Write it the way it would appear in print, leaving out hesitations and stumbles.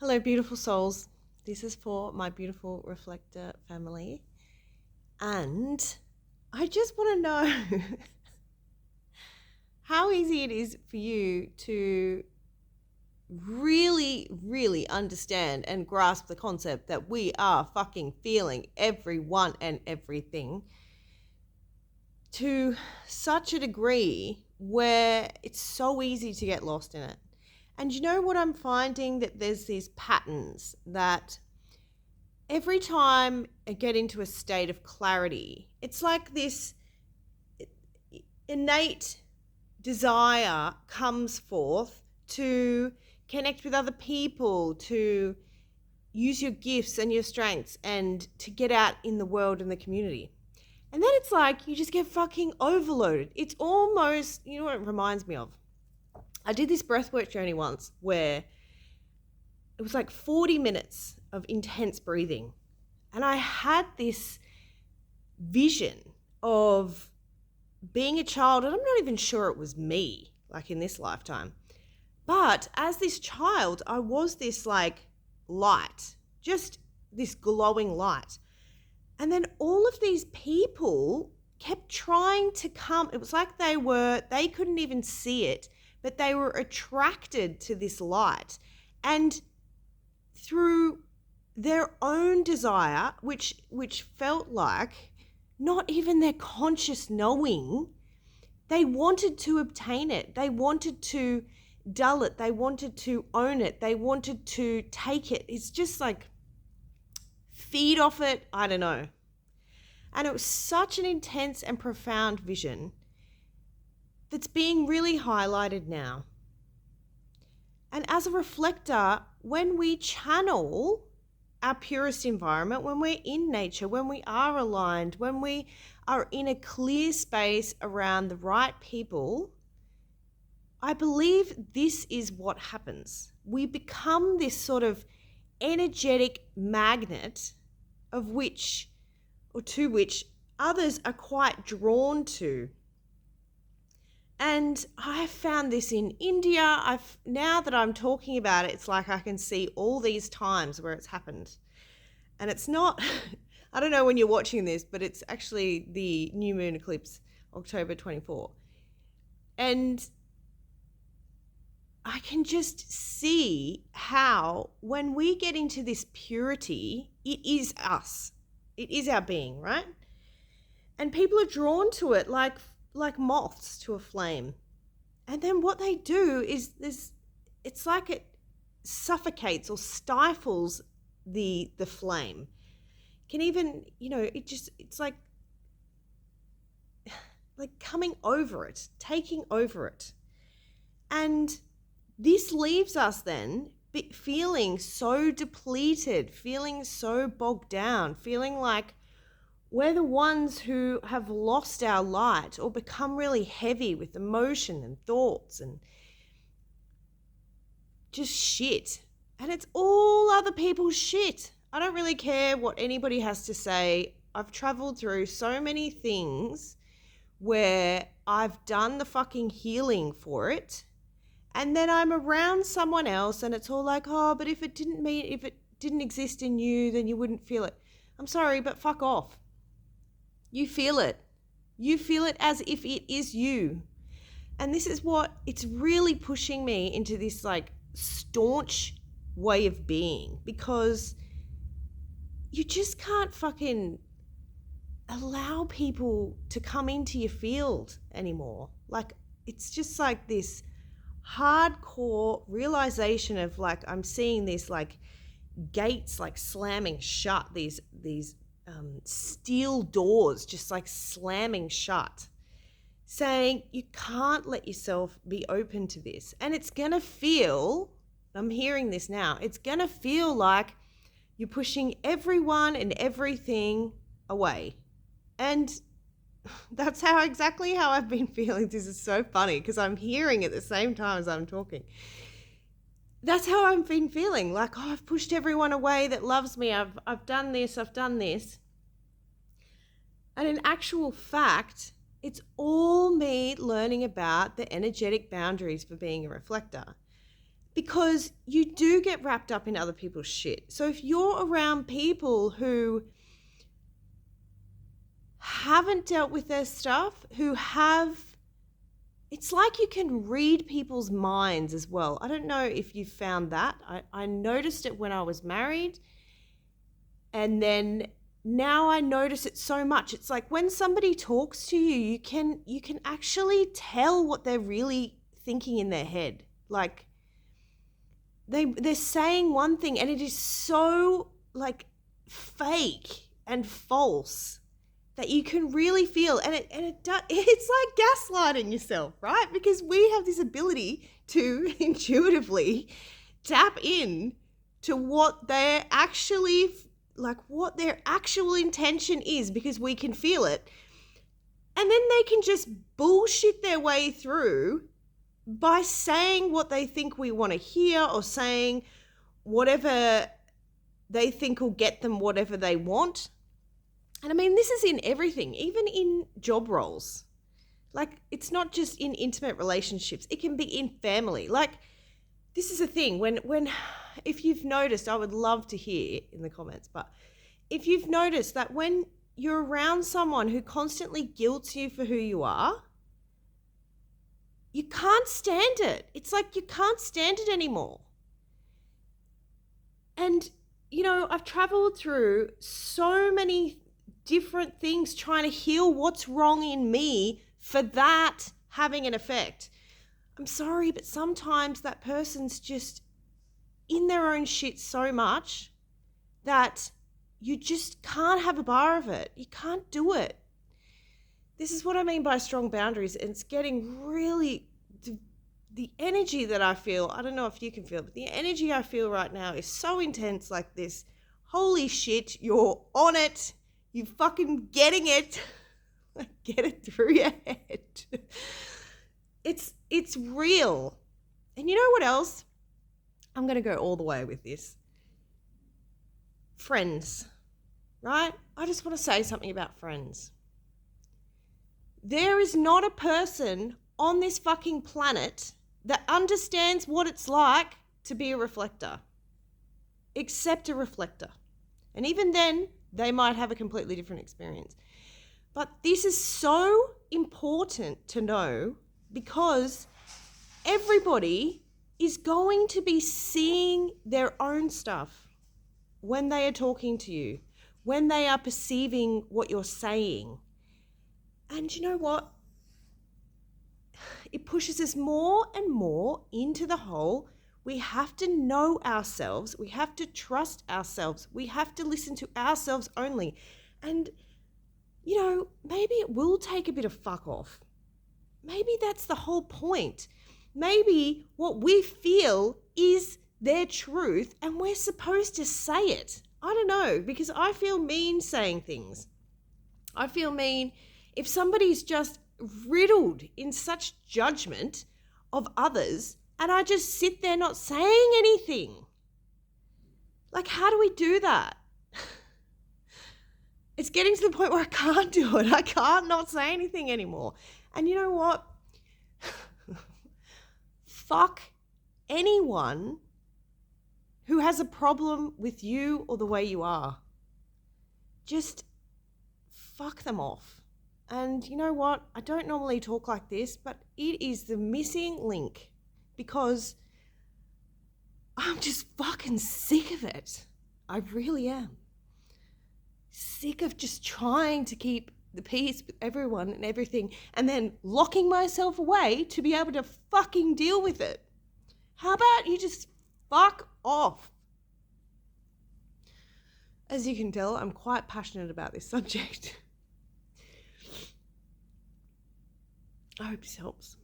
Hello, beautiful souls. This is for my beautiful reflector family. And I just want to know how easy it is for you to really understand and grasp the concept that we are fucking feeling everyone and everything to such a degree where it's so easy to get lost in it. And you know what I'm finding? That there's these patterns that every time I get into a state of clarity, it's like this innate desire comes forth to connect with other people, to use your gifts and your strengths, and to get out in the world and the community. And then it's like you just get fucking overloaded. It's almost, you know what it reminds me of? I did this breathwork journey once where it was like 40 minutes of intense breathing. And I had this vision of being a child, and I'm not even sure it was me, like in this lifetime. But as this child, I was this like light, just this glowing light. And then all of these people kept trying to come. It was like they couldn't even see it, but they were attracted to this light. And through their own desire, which felt like not even their conscious knowing, they wanted to obtain it. They wanted to dull it. They wanted to own it. They wanted to take it. It's just like feed off it. I don't know. And it was such an intense and profound vision that's being really highlighted now. And as a reflector, when we channel our purest environment, when we're in nature, when we are aligned, when we are in a clear space around the right people, I believe this is what happens. We become this sort of energetic magnet of which, or to which, others are quite drawn to. And I have found this in India. Now that I'm talking about it, it's like I can see all these times where it's happened. And it's not, I don't know when you're watching this, but it's actually the new moon eclipse, October 24. And I can just see how when we get into this purity, it is us. It is our being, right? And people are drawn to it like moths to a flame. And then what they do is it's like it suffocates or stifles the flame. Can even, it's like coming over it, taking over it. And this leaves us then feeling so depleted, feeling so bogged down, feeling like we're the ones who have lost our light or become really heavy with emotion and thoughts and just shit. And it's all other people's shit. I don't really care what anybody has to say. I've traveled through so many things where I've done the fucking healing for it. And then I'm around someone else and it's all like, oh, but if it didn't exist in you, then you wouldn't feel it. I'm sorry, but fuck off. You feel it. You feel it as if it is you. And this is what it's really pushing me into this like staunch way of being, because you just can't fucking allow people to come into your field anymore. Like it's just like this hardcore realization of like, I'm seeing this like gates like slamming shut, these steel doors just like slamming shut, saying you can't let yourself be open to this. And it's gonna feel, I'm hearing this now, it's gonna feel like you're pushing everyone and everything away. And that's exactly how I've been feeling. This is so funny because I'm hearing at the same time as I'm talking. That's how I've been feeling. Like, oh, I've pushed everyone away that loves me. I've done this. And in actual fact, it's all me learning about the energetic boundaries for being a reflector. because you do get wrapped up in other people's shit. So if you're around people who haven't dealt with their stuff, it's like you can read people's minds as well. I don't know if you found that. I noticed it when I was married, and then now I notice it so much. It's like when somebody talks to you, you can actually tell what they're really thinking in their head. Like they're saying one thing and it is so like fake and false that you can really feel, and it's like gaslighting yourself, right? Because we have this ability to intuitively tap in to what they're actually what their actual intention is, because we can feel it. And then they can just bullshit their way through by saying what they think we want to hear, or saying whatever they think will get them whatever they want. And I mean, this is in everything, even in job roles. Like, it's not just in intimate relationships. It can be in family. Like, this is a thing if you've noticed, I would love to hear in the comments, but if you've noticed that when you're around someone who constantly guilts you for who you are, you can't stand it. It's like you can't stand it anymore. And, you know, I've traveled through so many different things trying to heal what's wrong in me for that having an effect. I'm sorry, but sometimes that person's just in their own shit so much that you just can't have a bar of it. You can't do it. This is what I mean by strong boundaries. And it's getting really, the energy that I feel, I don't know if you can feel, but the energy I feel right now is so intense, like this. Holy shit, you're on it. You fucking getting it. Get it through your head. It's real. And you know what else? I'm going to go all the way with this. Friends, right? I just want to say something about friends. There is not a person on this fucking planet that understands what it's like to be a reflector, except a reflector. And even then, they might have a completely different experience. But this is so important to know, because everybody is going to be seeing their own stuff when they are talking to you, when they are perceiving what you're saying. And you know what? It pushes us more and more into the whole, we have to know ourselves, we have to trust ourselves, we have to listen to ourselves only. And, you know, maybe it will take a bit of fuck off. Maybe that's the whole point. Maybe what we feel is their truth and we're supposed to say it. I don't know, because I feel mean saying things. I feel mean if somebody's just riddled in such judgment of others and I just sit there not saying anything. Like, how do we do that? It's getting to the point where I can't do it. I can't not say anything anymore. And you know what? Fuck anyone who has a problem with you or the way you are. Just fuck them off. And you know what? I don't normally talk like this, but it is the missing link, because I'm just fucking sick of it. I really am. Sick of just trying to keep the peace with everyone and everything, and then locking myself away to be able to fucking deal with it. How about you just fuck off? As you can tell, I'm quite passionate about this subject. I hope this helps.